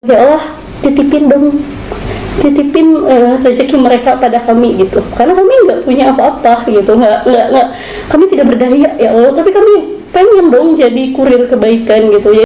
Ya Allah, titipin dong, titipin rezeki mereka pada kami gitu, karena kami nggak punya apa-apa gitu, nggak, kami tidak berdaya ya Allah, tapi kami pengen dong jadi kurir kebaikan gitu ya.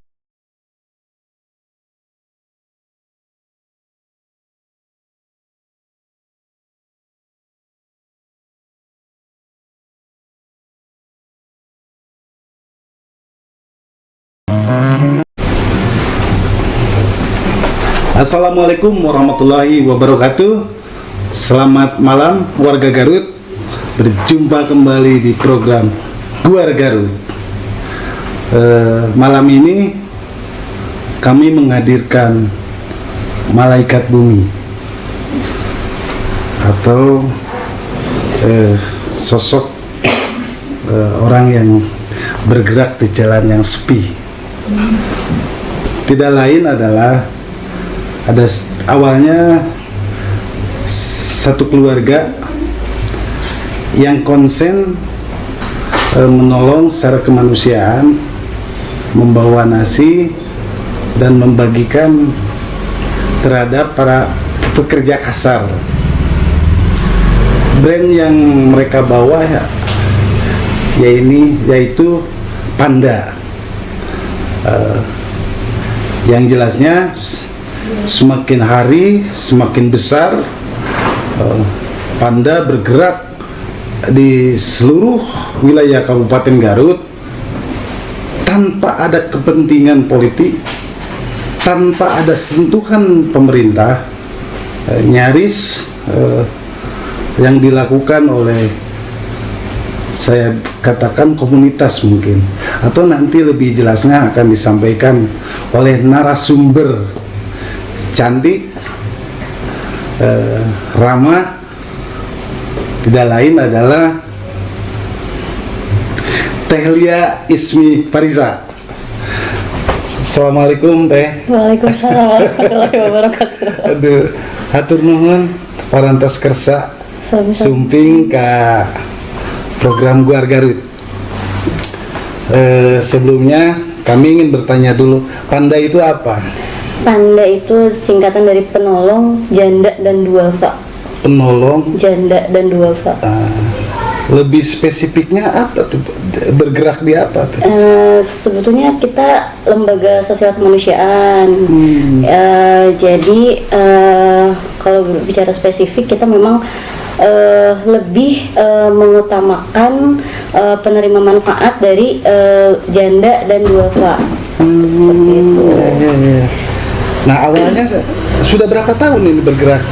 Assalamualaikum warahmatullahi wabarakatuh. Selamat malam warga Garut. Berjumpa kembali di program Guar Garut. Malam ini kami menghadirkan malaikat bumi atau sosok orang yang bergerak di jalan yang sepi. Tidak lain adalah ada awalnya satu keluarga yang konsen menolong secara kemanusiaan, membawa nasi dan membagikan terhadap para pekerja kasar. Brand yang mereka bawa yaitu Panda. Yang jelasnya semakin hari semakin besar. Panda bergerak di seluruh wilayah Kabupaten Garut tanpa ada kepentingan politik, tanpa ada sentuhan pemerintah. Nyaris yang dilakukan oleh, saya katakan, komunitas mungkin, atau nanti lebih jelasnya akan disampaikan oleh narasumber cantik, ramah, tidak lain adalah Tehlia Ismi Fariza. Assalamualaikum Teh. Waalaikumsalam warahmatullahi wabarakatuh. Aduh, hatur nuhun parantos kersa sumping ka program Guar Garut. Sebelumnya kami ingin bertanya dulu, Panda itu apa? Panda itu singkatan dari penolong, janda, dan duafa. Penolong, janda, dan duafa. Lebih spesifiknya apa tuh? Bergerak di apa tuh? Sebetulnya kita lembaga sosial kemanusiaan. Jadi kalau bicara spesifik, kita memang lebih mengutamakan penerima manfaat dari janda dan duafa. Seperti itu. Nah, awalnya sudah berapa tahun ini bergerak?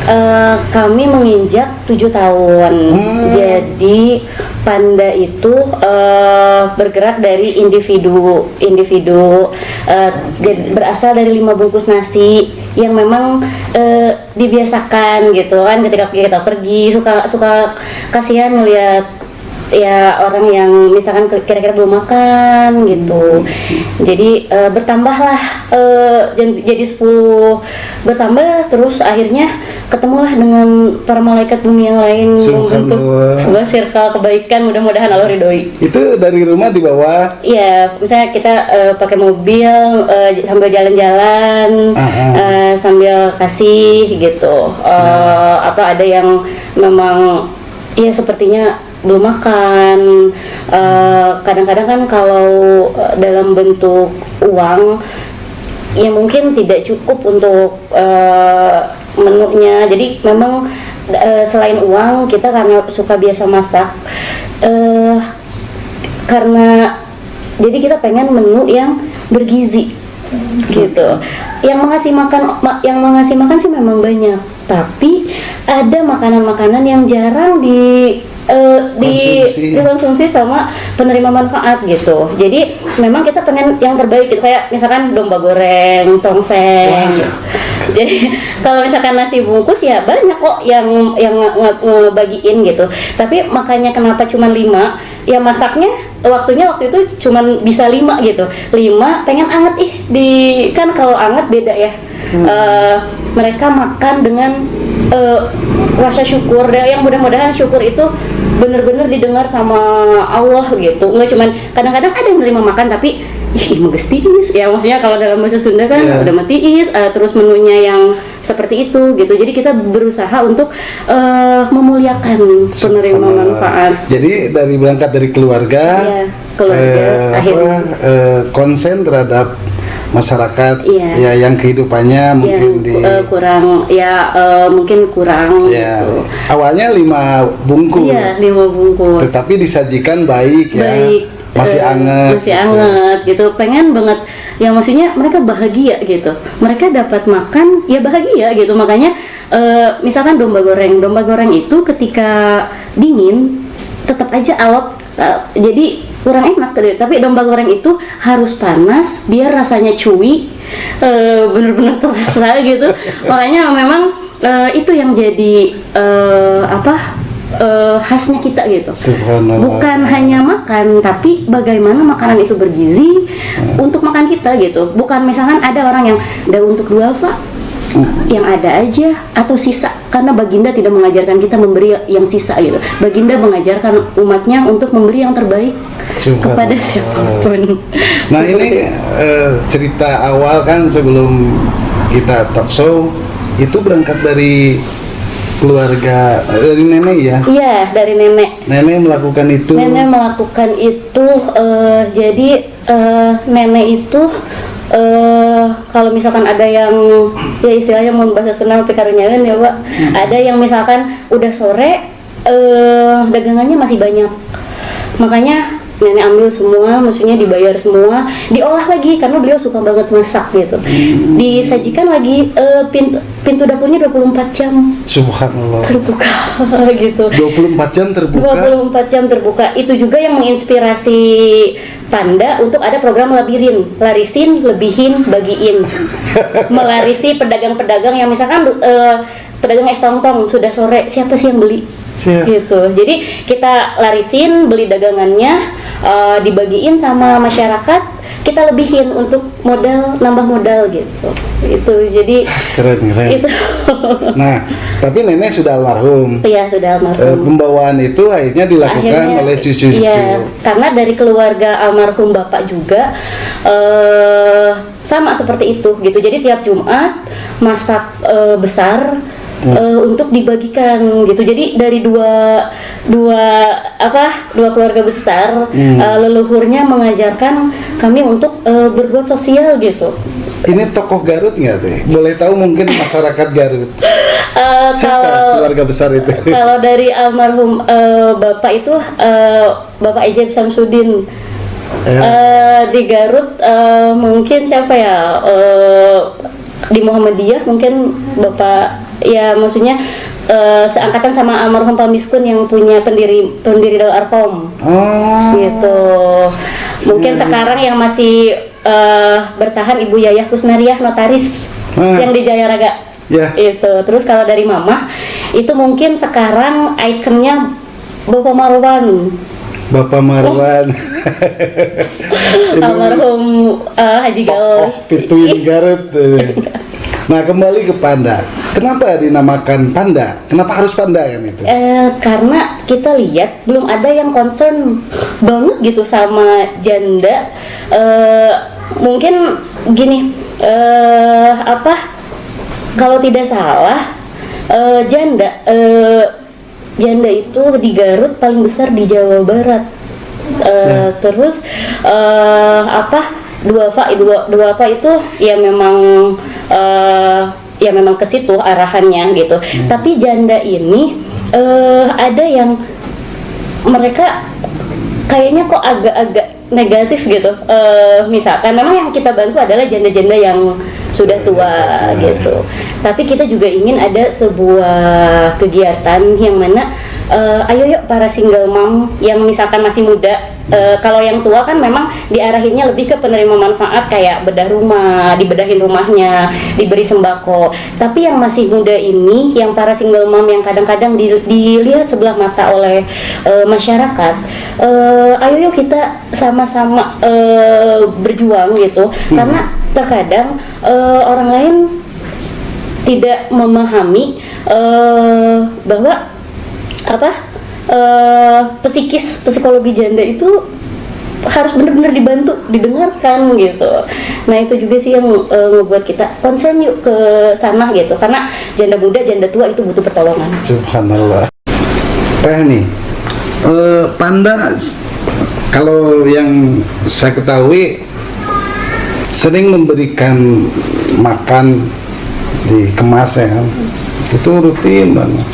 Kami menginjak 7 tahun. Jadi Panda itu bergerak dari individu berasal dari 5 bungkus nasi yang memang dibiasakan gitu kan, ketika kita pergi suka kasihan melihat ya orang yang misalkan kira-kira belum makan gitu. Jadi bertambahlah jadi 10 bertambah, terus akhirnya ketemulah dengan para malaikat bumi yang lain membentuk sebuah circle kebaikan, mudah-mudahan Allah ridhoi. Itu dari rumah dibawa? Iya, misalnya kita pakai mobil sambil jalan-jalan, sambil kasih gitu. Ada yang memang ya sepertinya belum makan. Kadang-kadang kan kalau dalam bentuk uang ya mungkin tidak cukup untuk menunya. Jadi memang selain uang, kita karena suka biasa masak, karena jadi kita pengen menu yang bergizi gitu. Yang mengasih makan sih memang banyak, tapi ada makanan-makanan yang jarang dikonsumsi sama penerima manfaat gitu. Jadi memang kita pengen yang terbaik gitu, kayak misalkan domba goreng, tongseng. Jadi kalau misalkan nasi bungkus ya banyak kok yang ngebagiin gitu. Tapi makanya kenapa cuma 5? Ya masaknya waktu itu cuma bisa 5 gitu. 5 pengen anget kan kalau anget beda ya. Mereka makan dengan rasa syukur, yang mudah-mudahan syukur itu benar-benar didengar sama Allah gitu. Nggak cuman kadang-kadang ada yang menerima makan tapi ih magestiis ya, maksudnya kalau dalam bahasa Sunda kan udah matiis, terus menunya yang seperti itu gitu. Jadi kita berusaha untuk memuliakan penerima manfaat. Jadi berangkat dari keluarga, akhirnya konsen terhadap masyarakat ya yang kehidupannya mungkin mungkin kurang ya, gitu. Awalnya 5 bungkus. Iya, 5 bungkus. Tetapi disajikan baik ya. Masih anget gitu. Pengen banget ya, maksudnya mereka bahagia gitu. Mereka dapat makan ya bahagia gitu. Makanya misalkan domba goreng itu ketika dingin tetap aja alot, jadi kurang enak tadi. Tapi domba goreng itu harus panas biar rasanya chewy, bener-bener terasa gitu. Makanya memang itu yang jadi khasnya kita gitu. Bukan hanya makan, tapi bagaimana makanan itu bergizi untuk makan kita gitu. Bukan misalkan ada orang yang daun untuk duafa yang ada aja atau sisa, karena Baginda tidak mengajarkan kita memberi yang sisa gitu. Baginda mengajarkan umatnya untuk memberi yang terbaik kepada siapapun. Nah ini cerita awal kan sebelum kita talk show itu berangkat dari keluarga, dari nenek ya? Iya, dari nenek. Nenek melakukan itu. Jadi nenek itu kalau misalkan ada yang ya istilahnya mau bahasa Sunda pikarunyaeun ya Pak. Ada yang misalkan udah sore dagangannya masih banyak. Makanya nenek ambil semua, maksudnya dibayar semua, diolah lagi karena beliau suka banget masak gitu. Disajikan lagi, pintu dapurnya 24 jam. Subhanallah. Terbuka gitu. 24 jam terbuka. 24 jam terbuka. Itu juga yang menginspirasi Panda untuk ada program larisin, lebihin, bagiin. Melarisi pedagang-pedagang yang misalkan pedagang es tong-tong sudah sore, siapa sih yang beli? Gitu. Jadi kita larisin, beli dagangannya, dibagiin sama masyarakat, kita lebihin untuk nambah modal gitu. Itu jadi keren. Itu. Nah, tapi nenek sudah almarhum. Iya, sudah almarhum. Pembawaan itu akhirnya dilakukan oleh cucu-cucu. Iya, karena dari keluarga almarhum bapak juga sama seperti itu gitu. Jadi tiap Jumat masak besar untuk dibagikan gitu. Jadi dari dua keluarga besar, leluhurnya mengajarkan kami untuk berbuat sosial gitu. Ini tokoh Garut nggak tuh? Boleh tahu mungkin masyarakat Garut? Siapa keluarga besar itu? Kalau dari almarhum bapak itu Bapak Ejeb Samsudin. Di Garut mungkin siapa ya? Di Muhammadiyah mungkin Bapak, ya maksudnya seangkatan sama almarhum Pak Miskun yang punya pendiri Darul Arkom. Gitu. Mungkin sekarang yang masih bertahan Ibu Yayah Kusnariah, notaris yang di Jayaraga. Itu. Terus kalau dari Mama itu mungkin sekarang ikonnya Bapak Marwan. Almarhum Haji Gaus. Pituin Garut. Nah, kembali ke Panda. Kenapa dinamakan Panda? Kenapa harus Panda kan itu? Karena kita lihat belum ada yang concern banget gitu sama janda. Mungkin gini, kalau tidak salah, janda itu di Garut paling besar di Jawa Barat. Terus duafa itu ya memang ke situ arahannya gitu. Tapi janda ini ada yang mereka kayaknya kok agak-agak negatif gitu. Misalkan memang yang kita bantu adalah janda-janda yang sudah tua gitu. Tapi kita juga ingin ada sebuah kegiatan yang mana ayo yuk para single mom yang misalkan masih muda. Kalau yang tua kan memang diarahinnya lebih ke penerima manfaat kayak bedah rumah, dibedahin rumahnya, diberi sembako. Tapi yang masih muda ini, yang para single mom yang kadang-kadang dilihat sebelah mata oleh masyarakat, ayo yuk kita sama-sama berjuang gitu. Karena terkadang orang lain tidak memahami bahwa psikologi janda itu harus benar-benar dibantu, didengarkan gitu. Nah itu juga sih yang ngebuat kita concern yuk ke sana gitu, karena janda muda, janda tua itu butuh pertolongan. Subhanallah. Teh nih, Panda kalau yang saya ketahui sering memberikan makan dikemas ya, itu rutin banget.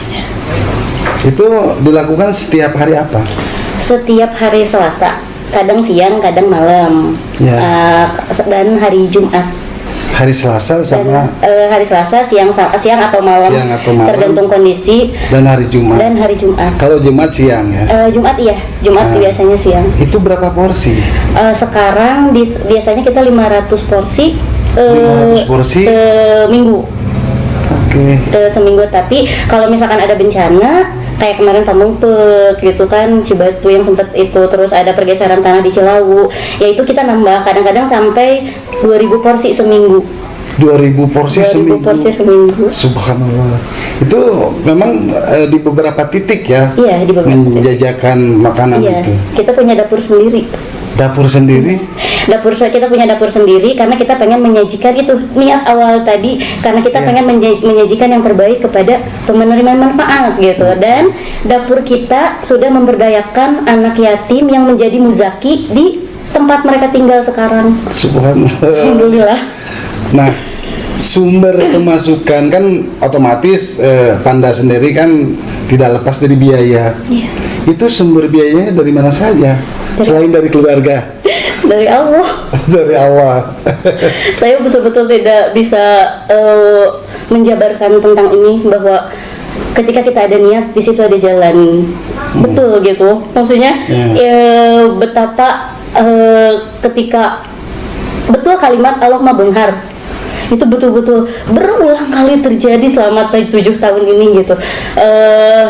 Itu dilakukan setiap hari apa? Setiap hari Selasa, kadang siang, kadang malam, dan hari Jumat. Hari Selasa sama hari Selasa siang atau malam, tergantung kondisi. Dan hari Jumat. Kalau Jumat siang ya? Jumat iya, Jumat biasanya siang. Itu berapa porsi? Sekarang biasanya kita 500 porsi. 500 porsi seminggu. Oke. Seminggu, tapi kalau misalkan ada bencana kayak kemarin Pamungpek gitu kan, Cibatu yang sempat itu, terus ada pergeseran tanah di Cilawu, ya itu kita nambah kadang-kadang sampai 2000 porsi seminggu. 2000 porsi seminggu. Subhanallah. Itu memang di beberapa titik ya? Iya, di beberapa menjajakan makanan itu. Kita punya dapur sendiri. Dapur sendiri? Kita punya dapur sendiri karena kita pengen menyajikan itu, niat awal tadi, karena kita pengen menyajikan yang terbaik kepada penerima manfaat gitu. Dan dapur kita sudah memberdayakan anak yatim yang menjadi muzaki di tempat mereka tinggal sekarang. Subhanallah. Alhamdulillah. Nah, sumber pemasukan kan otomatis Panda sendiri kan tidak lepas dari biaya. Itu sumber biayanya dari mana saja? Selain dari keluarga? Dari Allah. Dari Allah. Saya betul-betul tidak bisa menjabarkan tentang ini, bahwa ketika kita ada niat, di situ ada jalan. Betul gitu. Maksudnya betapa ketika betul kalimat Allah mah benghar. Itu betul-betul berulang kali terjadi selama 7 tahun ini gitu.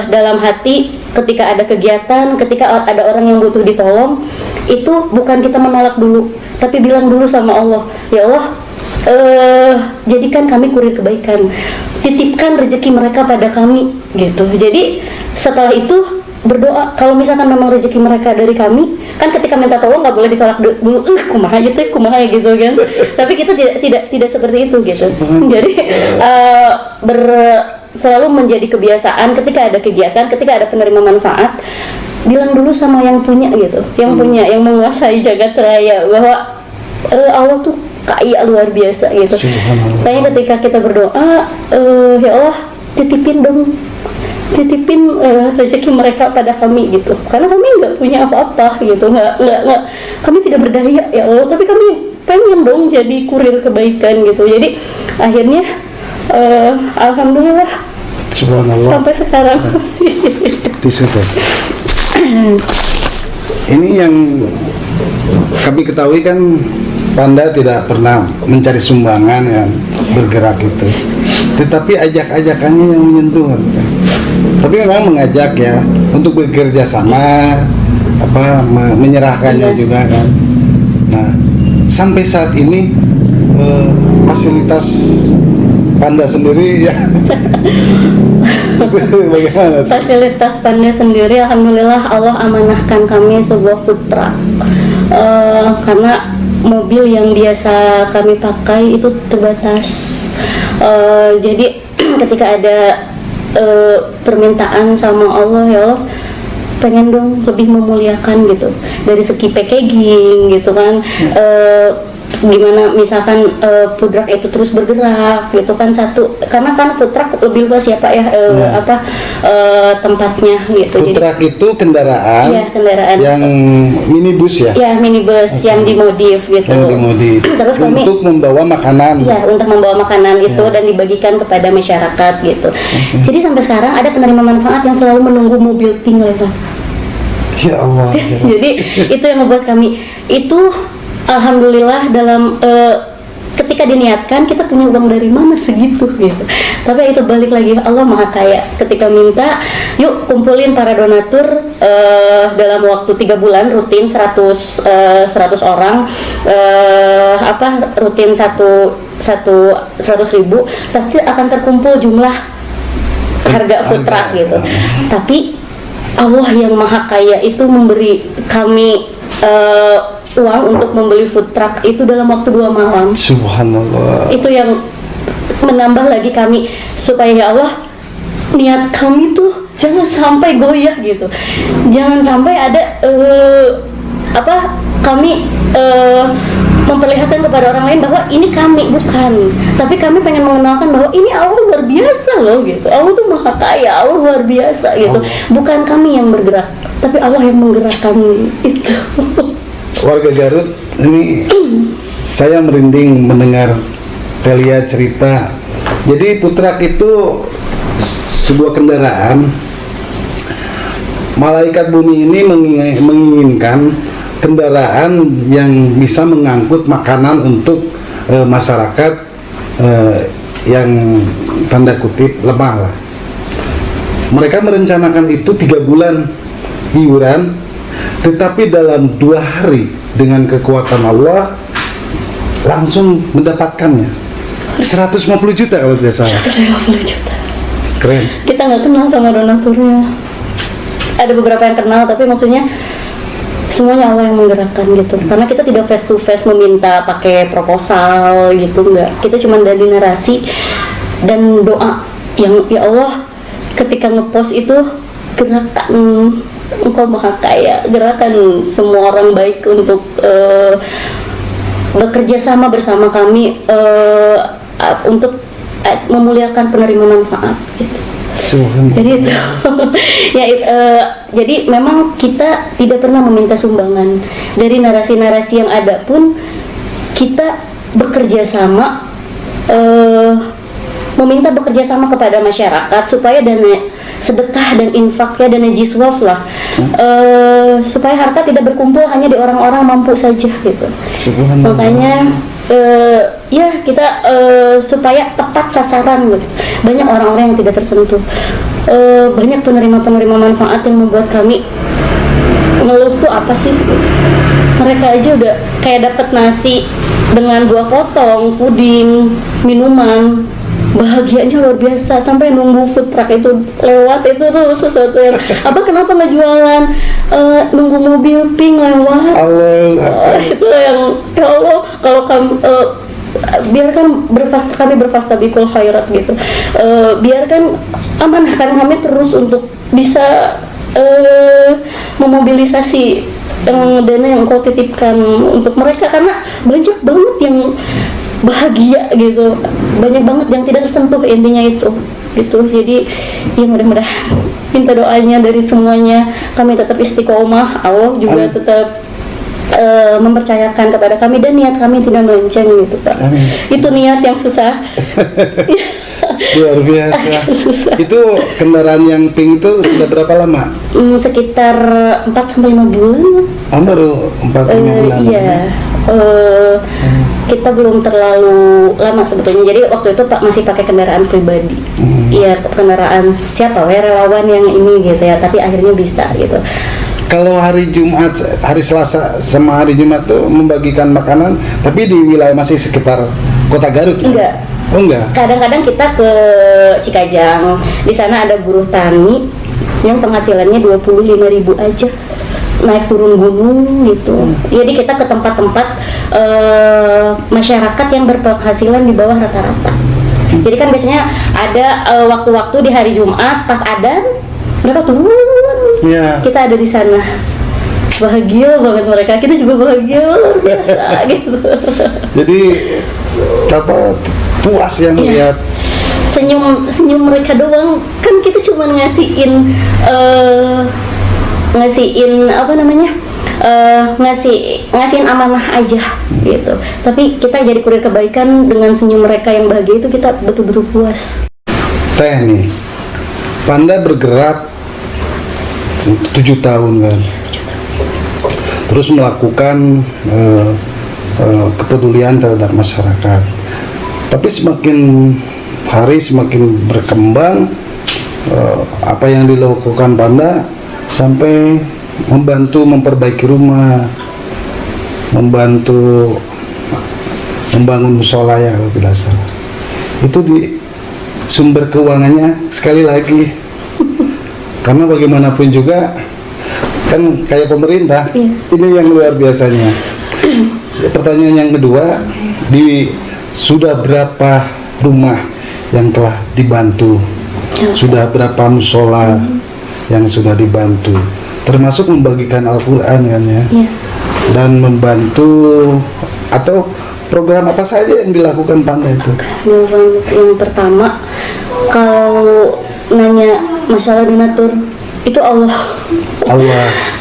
Dalam hati ketika ada kegiatan, ketika ada orang yang butuh ditolong, itu bukan kita menolak dulu, tapi bilang dulu sama Allah, ya Allah, jadikan kami kurir kebaikan, titipkan rezeki mereka pada kami gitu. Jadi setelah itu berdoa, kalau misalkan memang rezeki mereka dari kami, kan ketika minta tolong nggak boleh ditolak dulu, kumaha gitu kan. Tapi kita tidak seperti itu gitu. Jadi selalu menjadi kebiasaan ketika ada kegiatan, ketika ada penerima manfaat, bilang dulu sama yang punya gitu, yang menguasai jagat raya, bahwa Allah tuh kaya luar biasa gitu. Makanya ketika kita berdoa, ya Allah titipin rezeki mereka pada kami gitu, karena kami nggak punya apa-apa gitu, nggak kami tidak berdaya ya Allah, tapi kami pengen dong jadi kurir kebaikan gitu. Jadi akhirnya alhamdulillah sampai sekarang masih di situ. Ini yang kami ketahui kan, Panda tidak pernah mencari sumbangan yang bergerak itu, tetapi ajak-ajakannya yang menyentuh kan? Tapi memang mengajak ya untuk bekerja sama, menyerahkannya juga kan. Nah, sampai saat ini fasilitas Panda sendiri ya bagaimana? Fasilitas Panda sendiri, alhamdulillah Allah amanahkan kami sebuah food truck. Karena mobil yang biasa kami pakai itu terbatas. Jadi ketika ada permintaan sama Allah, ya Allah pengen dong lebih memuliakan gitu dari segi packaging gitu kan. Gimana misalkan food truck itu terus bergerak gitu kan, satu karena kan food truck lebih luas ya Pak ya, tempatnya gitu. Food truck itu kendaraan yang minibus ya? Ya minibus yang dimodif gitu. Yang dimodif. Terus kami untuk membawa makanan. Ya, untuk membawa makanan itu dan dibagikan kepada masyarakat gitu. Jadi sampai sekarang ada penerima manfaat yang selalu menunggu mobil tinggal Pak. Ya Allah. Jadi itu yang membuat kami itu alhamdulillah dalam ketika diniatkan kita punya uang dari mana segitu gitu. Tapi itu balik lagi, Allah Maha Kaya. Ketika minta, yuk kumpulin para donatur dalam waktu 3 bulan rutin 100 orang, rutin 100.000 pasti akan terkumpul jumlah harga food truck gitu. Tapi Allah yang Maha Kaya itu memberi kami uang untuk membeli food truck itu dalam waktu 2 malam. Subhanallah. Itu yang menambah lagi kami supaya ya Allah, niat kami tuh jangan sampai goyah gitu, jangan sampai ada kami memperlihatkan kepada orang lain bahwa ini kami, bukan, tapi kami pengen mengenalkan bahwa ini Allah luar biasa loh gitu, Allah tuh maha kaya, Allah luar biasa gitu, bukan kami yang bergerak tapi Allah yang menggerakkan itu. Warga Garut ini saya merinding mendengar Telia cerita. Jadi food truck itu sebuah kendaraan. Malaikat bumi ini menginginkan kendaraan yang bisa mengangkut makanan untuk masyarakat yang tanda kutip lemah lah. Mereka merencanakan itu 3 bulan iuran, tetapi dalam 2 hari dengan kekuatan Allah langsung mendapatkannya 150 juta kalau tidak salah. 150 juta. Keren. Kita nggak kenal sama donaturnya. Ada beberapa yang kenal, tapi maksudnya semuanya Allah yang menggerakkan gitu. Karena kita tidak face to face meminta pakai proposal gitu, enggak. Kita cuma dari narasi dan doa yang ya Allah ketika ngepost itu gerakan Engkau maha kaya, gerakan semua orang baik untuk bekerja sama bersama kami untuk memuliakan penerima manfaat gitu. Jadi itu jadi memang kita tidak pernah meminta sumbangan. Dari narasi-narasi yang ada pun kita bekerja sama, meminta bekerja sama kepada masyarakat supaya dana sedekah dan infaknya, dana jiswaf lah, supaya harta tidak berkumpul hanya di orang-orang mampu saja gitu. Makanya ya kita supaya tepat sasaran gitu. Banyak orang-orang yang tidak tersentuh, banyak penerima-penerima manfaat yang membuat kami ngeluh tuh apa sih? Mereka aja udah kayak dapat nasi dengan 2 potong, puding, minuman, bahagianya luar biasa, sampai nunggu food truck itu lewat. Itu tuh sesuatu yang kenapa nggak jualan, nunggu mobil pink lewat. Itu yang ya Allah, kalau kamu biarkan kami berfastabikul khairat gitu, biarkan amanahkan kami terus untuk bisa memobilisasi dana yang Engkau titipkan untuk mereka, karena banyak banget yang bahagia gitu, banyak banget yang tidak tersentuh, intinya itu gitu. Jadi ya mudah-mudahan minta doanya dari semuanya, kami tetap istiqomah, Allah juga tetap mempercayakan kepada kami, dan niat kami tidak melenceng gitu Pak. Itu niat yang susah. Luar biasa. Itu kendaraan yang pink itu sudah berapa lama? Sekitar 4-5 bulan. Baru 4-5 bulan. Iya. Kita belum terlalu lama sebetulnya. Jadi waktu itu Pak masih pakai kendaraan pribadi. Iya, kendaraan siapa? Relawan yang ini gitu ya. Tapi akhirnya bisa gitu. Kalau hari Jumat, hari Selasa sama hari Jumat tuh membagikan makanan, tapi di wilayah masih sekitar Kota Garut ya? Enggak. Oh enggak. Kadang-kadang kita ke Cikajang. Di sana ada buruh tani yang penghasilannya 25.000 aja, naik turun gunung gitu. Jadi kita ke tempat-tempat masyarakat yang berpenghasilan di bawah rata-rata. Jadi kan biasanya ada waktu-waktu di hari Jumat pas adzan mereka turun. Yeah. Kita ada di sana. Bahagia banget mereka, kita juga bahagia luar biasa gitu. Jadi puas yang melihat senyum mereka doang. Kan kita cuma ngasihin ngasihin amanah aja gitu. Tapi kita jadi kurir kebaikan dengan senyum mereka yang bahagia, itu kita betul-betul puas. Teh nih, Panda bergerak 7 tahun kan, terus melakukan kepedulian terhadap masyarakat. Tapi semakin hari semakin berkembang, apa yang dilakukan Panda sampai membantu memperbaiki rumah, membantu membangun musola ya kalau tidak salah. Itu di sumber keuangannya sekali lagi, karena bagaimanapun juga kan kayak pemerintah. Ini yang luar biasanya. Pertanyaan yang kedua, sudah berapa rumah yang telah dibantu? Sudah berapa musola yang sudah dibantu? Termasuk membagikan Al-Quran kan ya? Dan membantu atau program apa saja yang dilakukan Panda itu? Yang pertama, kalau nanya masalah donatur, itu Allah.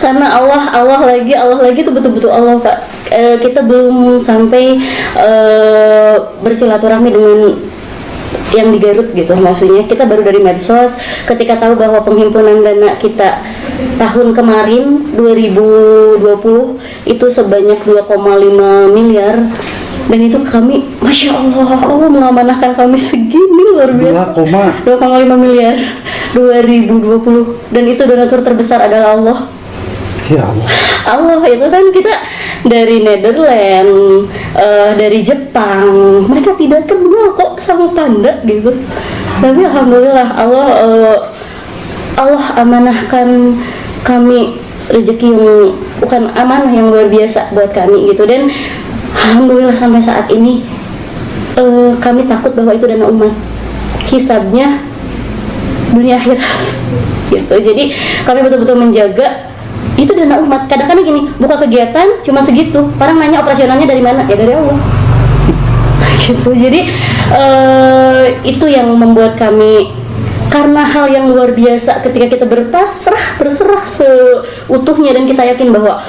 Karena Allah lagi itu betul-betul Allah, Pak. Kita belum sampai bersilaturahmi dengan yang di Garut gitu, maksudnya kita baru dari medsos. Ketika tahu bahwa penghimpunan dana kita tahun kemarin 2020 itu sebanyak 2,5 miliar, dan itu kami, Masya Allah, Allah mengamanahkan kami segini, luar biasa. 2,5 miliar 2020, dan itu donatur terbesar adalah Allah. Ya Allah. Allah itu kan, kita dari Netherlands, dari Jepang, mereka tidak kenal kok sama Panda gitu. Tapi alhamdulillah Allah amanahkan kami rezeki yang bukan amanah, yang luar biasa buat kami gitu. Dan alhamdulillah sampai saat ini kami takut bahwa itu dana umat, hisabnya dunia akhirat gitu. Jadi kami betul-betul menjaga itu dana umat. Kadang-kadang gini, buka kegiatan cuma segitu, orang nanya operasionalnya dari mana, ya dari Allah gitu. Jadi itu yang membuat kami, karena hal yang luar biasa ketika kita berserah seutuhnya, dan kita yakin bahwa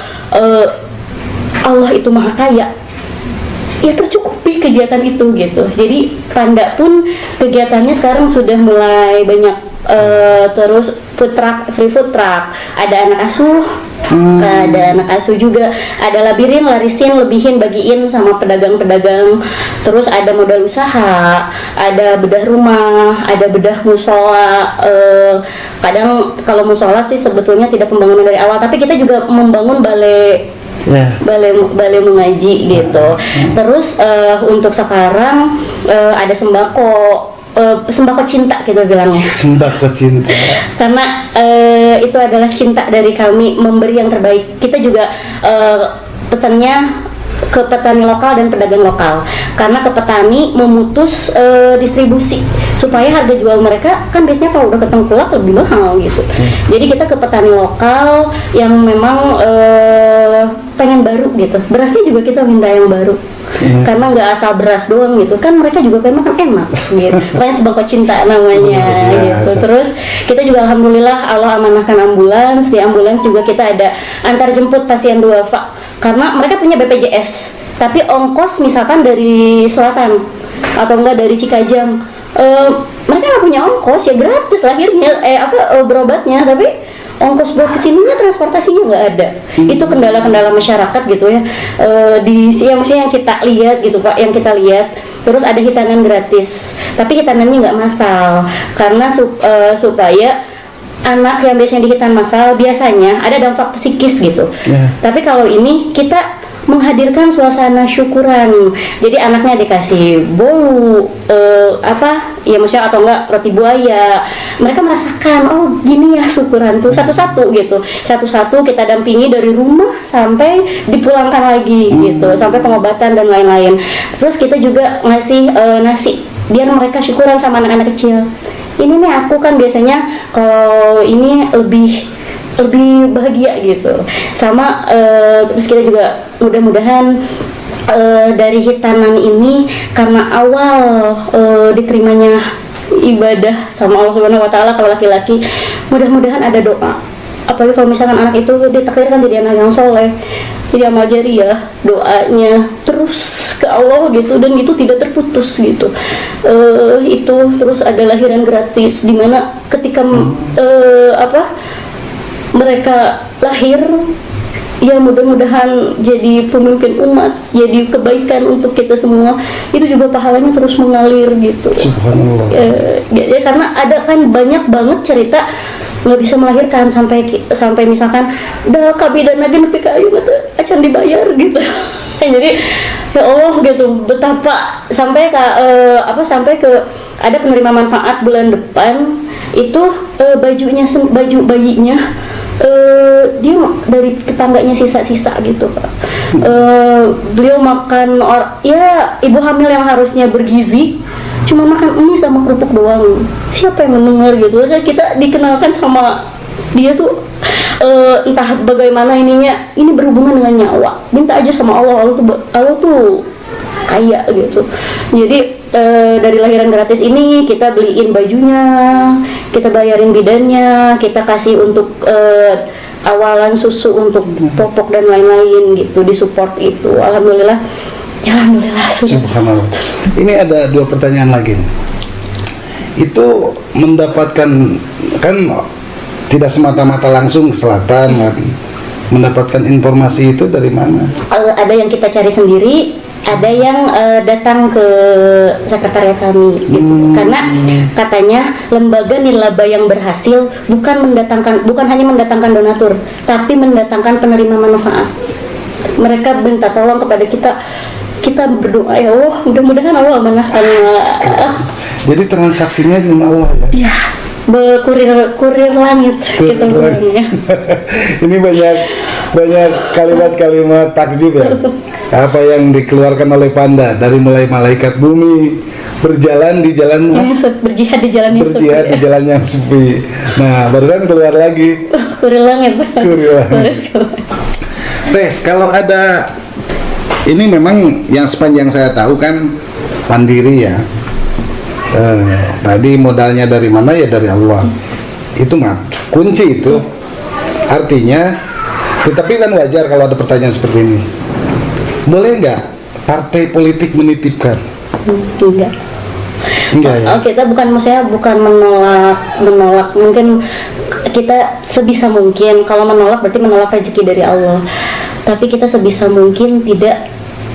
Allah itu maha kaya, ya tercukupi kegiatan itu gitu. Jadi Panda pun kegiatannya sekarang sudah mulai banyak, terus free food truck, ada anak asuh, ada anak asuh juga, ada labirin, larisin, lebihin, bagiin sama pedagang-pedagang. Terus ada modal usaha, ada bedah rumah, ada bedah musola. Kadang kalau musola sih sebetulnya tidak pembangunan dari awal, tapi kita juga membangun balai mengaji gitu. Terus untuk sekarang ada sembako cinta kita bilangnya. Sembako cinta. Karena itu adalah cinta dari kami memberi yang terbaik. Kita juga pesannya ke petani lokal dan pedagang lokal, karena ke petani memutus distribusi supaya harga jual mereka kan biasanya kalau udah ke tengkulak lebih mahal gitu. Jadi kita ke petani lokal yang memang pengen baru gitu. Berasnya juga kita minta yang baru. Karena nggak asal beras doang gitu kan, mereka juga pengen makan enak gitu. Makanya sembako cinta namanya gitu. Terus kita juga alhamdulillah Allah amanahkan ambulans. Di ambulans juga kita ada antar jemput pasien duafa, karena mereka punya BPJS, tapi ongkos misalkan dari selatan atau enggak dari Cikajang, mereka nggak punya ongkos, ya gratis lahirnya berobatnya, tapi ongkos buat kesininya, transportasinya nggak ada. Itu kendala-kendala masyarakat gitu ya, maksudnya yang kita lihat gitu Pak, yang kita lihat. Terus ada hitanan gratis, tapi hitanannya nggak massal, karena supaya anak yang biasanya dihitan massal biasanya ada dampak psikis gitu. Tapi kalau ini kita menghadirkan suasana syukuran. Jadi anaknya dikasih bolu ya maksudnya, atau enggak roti buaya. Mereka merasakan, oh gini ya syukuran tuh, satu-satu gitu. Satu-satu kita dampingi dari rumah sampai dipulangkan lagi gitu, sampai pengobatan dan lain-lain. Terus kita juga ngasih nasi biar mereka syukuran sama anak-anak kecil. Ini nih aku kan biasanya kalau ini lebih bahagia gitu. Sama terus kita juga mudah-mudahan dari hitanan ini, karena awal diterimanya ibadah sama Allah Subhanahu wa taala kalau laki-laki, mudah-mudahan ada doa. Apalagi kalau misalkan anak itu ditakdirkan jadi anak yang soleh, jadi amal jariah, doanya terus ke Allah gitu, dan itu tidak terputus gitu. Itu terus ada lahiran gratis, dimana ketika mereka lahir, ya mudah-mudahan jadi pemimpin umat, jadi kebaikan untuk kita semua. Itu juga pahalanya terus mengalir gitu. Subhanallah. Ya karena ada kan banyak banget cerita nggak bisa melahirkan sampai misalkan dah kabi dan lagi nepi kayu acan dibayar gitu. Jadi ya Allah gitu, betapa sampai ke ada penerima manfaat bulan depan itu baju bayinya dia dari tetangganya sisa-sisa gitu Pak. Beliau makan ya ibu hamil yang harusnya bergizi cuma makan mie sama kerupuk doang. Siapa yang mendengar gitu? Kita dikenalkan sama dia tuh entah bagaimana ininya, ini berhubungan dengan nyawa. Minta aja sama Allah, Allah tuh kaya gitu. Jadi dari lahiran gratis ini kita beliin bajunya, kita bayarin bidannya, kita kasih untuk awalan susu untuk popok dan lain-lain gitu, disupport itu. Alhamdulillah. Ya alhamdulillah. Subhanallah. Ini ada 2 pertanyaan lagi. Itu mendapatkan kan tidak semata-mata langsung ke selatan kan. Mendapatkan informasi itu dari mana? Ada yang kita cari sendiri, ada yang datang ke sekretariat kami gitu. Karena katanya lembaga nirlaba yang berhasil bukan hanya mendatangkan donatur, tapi mendatangkan penerima manfaat. Mereka minta tolong kepada kita berdoa, ya Allah, mudah-mudahan Allah amanahkan. Jadi transaksinya dengan Allah ya? Iya, kurir langit kita bilangnya. Ini banyak kalimat-kalimat takjub ya. Apa yang dikeluarkan oleh Panda dari mulai malaikat bumi berjalan di jalan berjihad di jalan yang sepi. Berjihad di jalan yang sepi. Nah, barusan keluar lagi. Kurir langit. Teh, kalau ada ini memang yang sepanjang saya tahu kan mandiri ya. Tadi modalnya dari mana ya dari Allah. Itu mah kunci itu. Artinya, tetapi kan wajar kalau ada pertanyaan seperti ini. Boleh nggak partai politik menitipkan? Enggak ya. Kita bukan menolak. Mungkin kita sebisa mungkin, kalau menolak berarti menolak rezeki dari Allah. Tapi kita sebisa mungkin tidak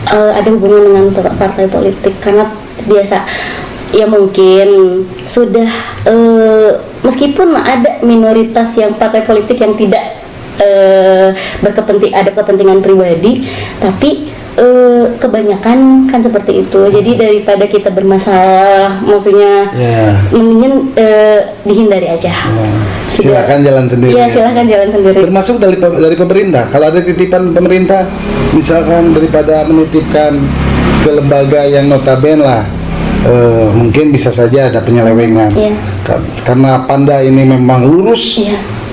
ada hubungan dengan partai politik, karena biasa ya mungkin sudah meskipun ada minoritas yang partai politik yang tidak ada kepentingan pribadi, tapi kebanyakan kan seperti itu. Jadi daripada kita bermasalah, maksudnya mendingan dihindari aja. Silakan jalan sendiri. Iya, silakan jalan sendiri. Termasuk dari pemerintah. Kalau ada titipan pemerintah, misalkan daripada menitipkan ke lembaga yang notabene lah, mungkin bisa saja ada penyelewengan. Karena Panda ini memang lurus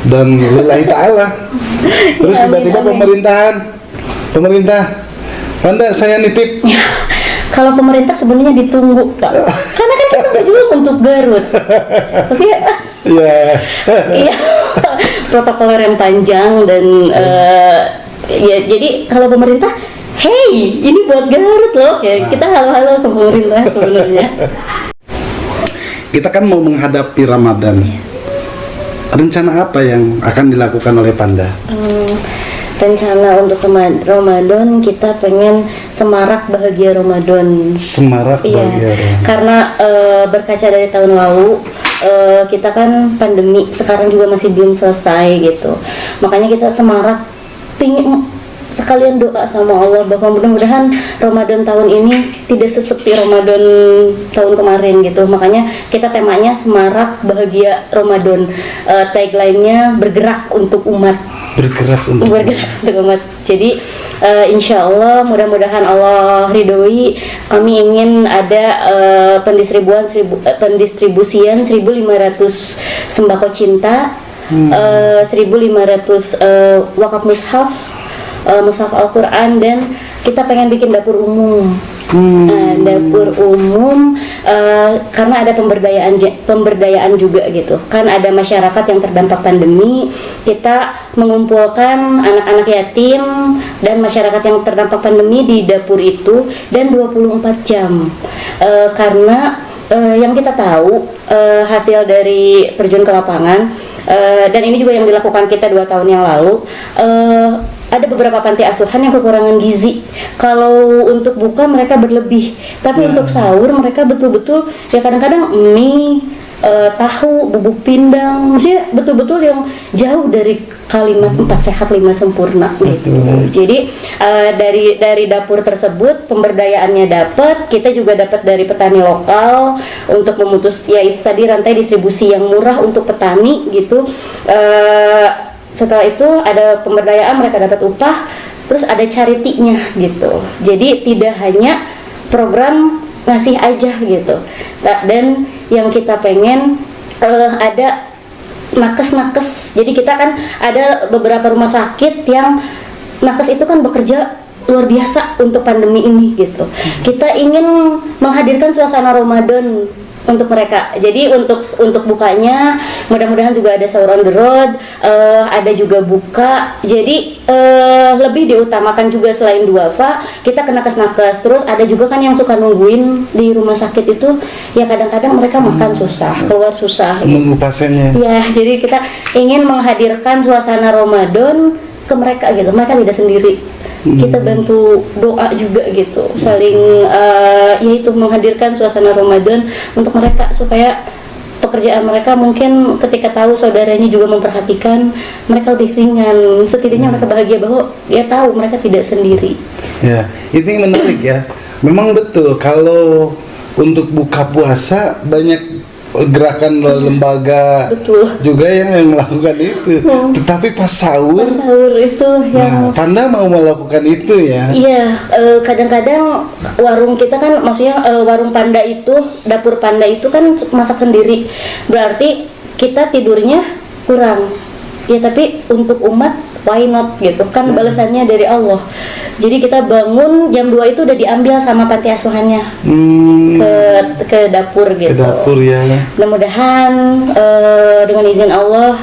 dan lillahi ta'ala. Terus tiba-tiba pemerintah Panda saya nitip. Kalau pemerintah sebenarnya ditunggu Kak. Karena kan kita berjuang untuk Garut. Tapi iya, protokoler yang panjang dan ya jadi kalau pemerintah, hey ini buat Garut loh ya, kita halo-halo ke pemerintah sebenarnya. Kita kan mau menghadapi Ramadan. Rencana apa yang akan dilakukan oleh Panda? Rencana untuk Ramadan kita pengen semarak bahagia Ramadan. Semarak bahagia Ramadan. Karena berkaca dari tahun lalu kita kan pandemi, sekarang juga masih belum selesai gitu. Makanya kita semarak, pingin sekalian doa sama Allah bahwa mudah-mudahan Ramadan tahun ini tidak sesepi Ramadan tahun kemarin gitu. Makanya kita temanya semarak bahagia Ramadan. Tagline-nya bergerak untuk umat. Bergerak untuk umat. Jadi insya Allah mudah-mudahan Allah ridhoi. Kami ingin ada pendistribusian 1.500 sembako cinta, 1.500 wakaf mushaf, mushaf Al-Quran, dan kita pengen bikin dapur umum. Dapur umum karena ada pemberdayaan juga gitu kan, ada masyarakat yang terdampak pandemi, kita mengumpulkan anak-anak yatim dan masyarakat yang terdampak pandemi di dapur itu, dan 24 jam karena yang kita tahu hasil dari terjun ke lapangan, dan ini juga yang dilakukan kita 2 tahun yang lalu, ada beberapa panti asuhan yang kekurangan gizi. Kalau untuk buka mereka berlebih, tapi untuk sahur mereka betul-betul ya kadang-kadang mie, tahu, bubuk pindang, maksudnya betul-betul yang jauh dari kalimat 4 sehat 5 sempurna gitu. Jadi dari dapur tersebut pemberdayaannya dapat, kita juga dapat dari petani lokal untuk memutus ya itu tadi rantai distribusi yang murah untuk petani gitu. setelah itu ada pemberdayaan, mereka dapat upah, terus ada charity-nya gitu. Jadi tidak hanya program ngasih aja gitu. Dan yang kita pengen ada nakes. Jadi kita kan ada beberapa rumah sakit yang nakes itu kan bekerja luar biasa untuk pandemi ini gitu. Kita ingin menghadirkan suasana Ramadan untuk mereka. Jadi untuk bukanya mudah-mudahan juga ada sahur on the road, ada juga buka. Jadi lebih diutamakan juga selain duafa, kita ke nakes-nakes. Terus ada juga kan yang suka nungguin di rumah sakit itu, ya kadang-kadang mereka makan susah, keluar susah. Menunggu pasiennya. Ya, jadi kita ingin menghadirkan suasana Ramadan ke mereka gitu. Mereka tidak sendiri. Kita bantu doa juga gitu, saling yaitu menghadirkan suasana Ramadan untuk mereka supaya pekerjaan mereka mungkin ketika tahu saudaranya juga memperhatikan, mereka lebih ringan. Setidaknya mereka bahagia bahwa dia tahu mereka tidak sendiri. Ya, ini menarik ya. Memang betul kalau untuk buka puasa banyak gerakan lembaga juga yang melakukan itu. Tetapi pas sahur itu yang Panda mau melakukan itu ya. Iya, kadang-kadang warung kita kan, maksudnya warung Panda itu, dapur Panda itu kan masak sendiri. Berarti kita tidurnya kurang. Ya tapi untuk umat why not gitu kan, balasannya dari Allah. Jadi kita bangun jam 2 itu udah diambil sama panti asuhannya ke dapur gitu. Ke dapur ya. Mudah-mudahan dengan izin Allah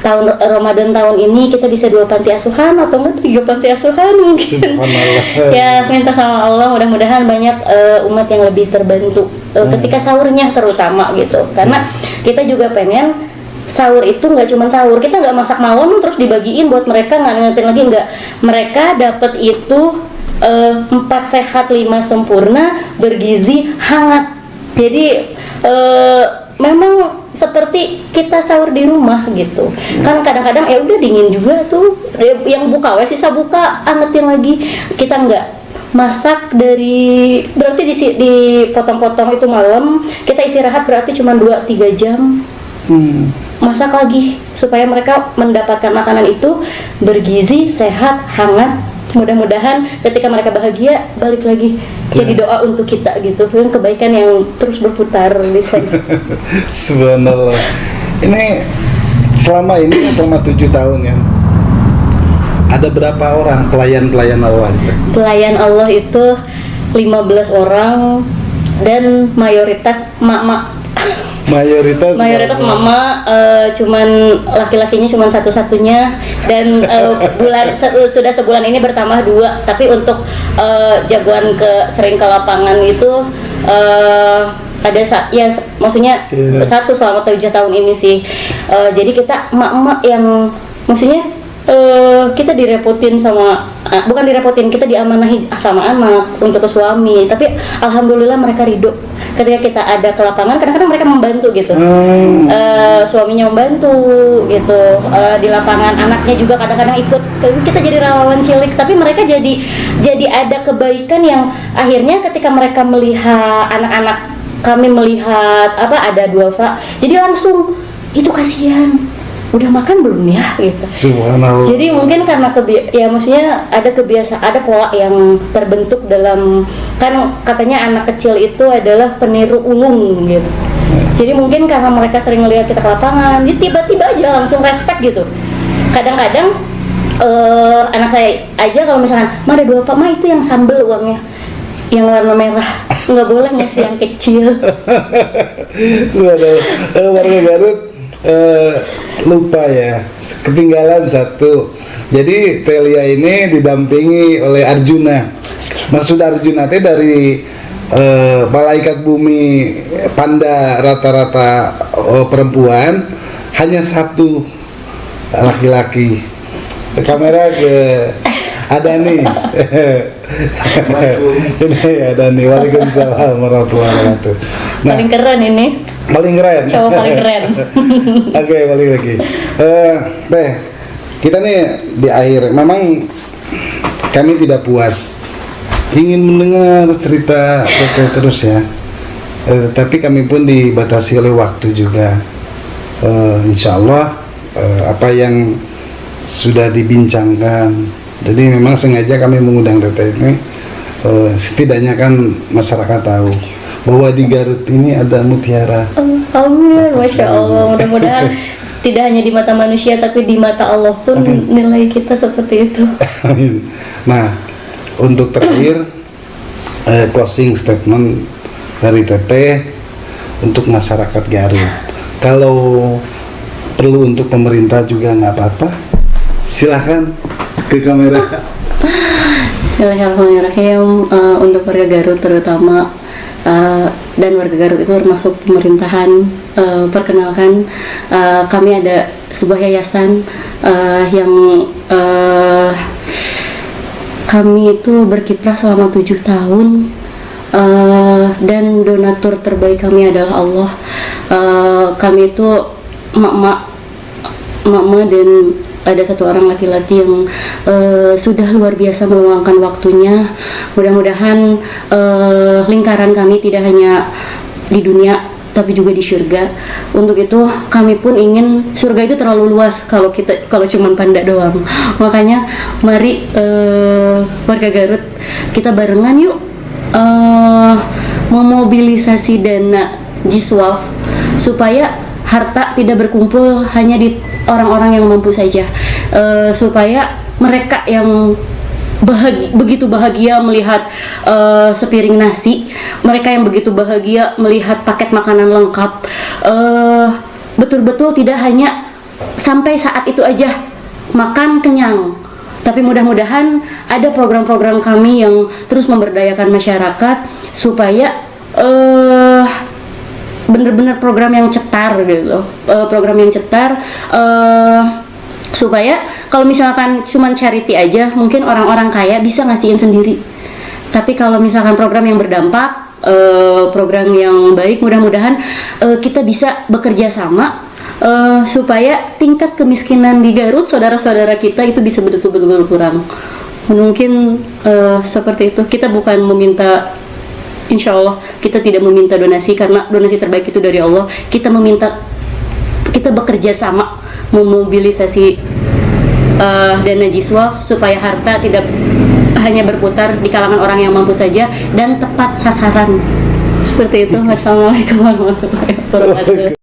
tahun Ramadan tahun ini kita bisa 2 panti asuhan atau enggak 3 panti asuhan mungkin. Ya minta sama Allah mudah-mudahan banyak umat yang lebih terbantu ketika sahurnya terutama gitu. Karena kita juga pengen sahur itu nggak cuma sahur, kita nggak masak malam terus dibagiin buat mereka, nggak ngingetin lagi, nggak. Mereka dapat itu 4 sehat 5 sempurna bergizi hangat. Jadi memang seperti kita sahur di rumah gitu. Kan kadang-kadang ya udah dingin juga tuh, yang buka sisa buka angetin lagi. Kita nggak masak dari, berarti dipotong-potong itu malam, kita istirahat berarti cuma 2-3 jam. Masak lagi supaya mereka mendapatkan makanan itu bergizi, sehat, hangat. Mudah-mudahan ketika mereka bahagia balik lagi jadi doa untuk kita gitu, yang kebaikan yang terus berputar di sana. Subhanallah. Ini selama 7 tahun kan, ada berapa orang pelayan Allah? Pelayan Allah itu 15 orang dan mayoritas mak-mak. Mayoritas mama, cuman laki-lakinya cuman satu-satunya, dan sudah sebulan ini bertambah 2. Tapi untuk jagoan sering ke lapangan itu ada maksudnya satu selama 7 tahun ini sih. Jadi kita emak-emak yang maksudnya kita direpotin bukan direpotin, kita diamanahi sama anak untuk ke suami, tapi alhamdulillah mereka ridho ketika kita ada ke lapangan. Kadang-kadang mereka membantu gitu, suaminya membantu gitu, di lapangan anaknya juga kadang-kadang ikut. Kita jadi relawan cilik, tapi mereka jadi ada kebaikan yang akhirnya ketika mereka melihat anak-anak kami melihat ada duafa, jadi langsung itu kasihan, udah makan belum ya gitu. Subhanallah. Jadi mungkin karena maksudnya ada kebiasaan, ada pola yang terbentuk dalam, kan katanya anak kecil itu adalah peniru ulung gitu. Jadi mungkin karena mereka sering melihat kita ke lapangan, jadi tiba-tiba aja langsung respect gitu. Kadang-kadang anak saya aja kalau misalkan, "Ma ada 2 Pak, Ma itu yang sambel uangnya, yang warna merah, nggak boleh ngasih yang kecil." Warga Garut lupa ya, ketinggalan satu. Jadi Telia ini didampingi oleh Arjuna. Maksud Arjuna teh dari malaikat bumi Panda rata-rata perempuan, hanya 1 laki-laki. Kamera ke Adani. Ini Adani. Waalaikumsalam warahmatullahi wabarakatuh. Nah, paling keren ini. Paling keren. Cowok paling keren. Oke, balik lagi. Kita nih di akhir, memang kami tidak puas, ingin mendengar cerita terus ya. Tapi kami pun dibatasi oleh waktu juga. Insya Allah apa yang sudah dibincangkan. Jadi memang sengaja kami mengundang Teteh ini, setidaknya kan masyarakat tahu bahwa di Garut ini ada mutiara. Amin, Masya Allah. Mudah-mudahan tidak hanya di mata manusia tapi di mata Allah pun nilai kita seperti itu. Amin. Nah, untuk terakhir closing statement dari Teteh untuk masyarakat Garut. Kalau perlu untuk pemerintah juga nggak apa-apa, silahkan ke kamera. Bismillahirrahmanirrahim. Untuk warga Garut terutama dan warga Garut itu termasuk pemerintahan, perkenalkan kami ada sebuah yayasan yang kami itu berkiprah selama 7 tahun, dan donatur terbaik kami adalah Allah. Kami itu emak-emak dan ada satu orang laki-laki yang sudah luar biasa meluangkan waktunya. Mudah-mudahan lingkaran kami tidak hanya di dunia tapi juga di surga. Untuk itu kami pun ingin, surga itu terlalu luas kalau cuman Panda doang. Makanya mari warga Garut kita barengan yuk memobilisasi dana Jiswaf supaya harta tidak berkumpul hanya di orang-orang yang mampu saja, supaya mereka yang begitu bahagia melihat sepiring nasi, mereka yang begitu bahagia melihat paket makanan lengkap, betul-betul tidak hanya sampai saat itu aja makan kenyang, tapi mudah-mudahan ada program-program kami yang terus memberdayakan masyarakat supaya benar-benar program yang cetar gitu, program yang cetar, supaya kalau misalkan cuman charity aja mungkin orang-orang kaya bisa ngasihin sendiri, tapi kalau misalkan program yang berdampak, program yang baik, mudah-mudahan kita bisa bekerja sama supaya tingkat kemiskinan di Garut saudara-saudara kita itu bisa betul-betul berkurang. Mungkin seperti itu. Kita bukan meminta, insya Allah kita tidak meminta donasi karena donasi terbaik itu dari Allah. Kita bekerja sama memobilisasi dana Jiswaf supaya harta tidak hanya berputar di kalangan orang yang mampu saja dan tepat sasaran. Seperti itu. Wassalamualaikum warahmatullahi wabarakatuh.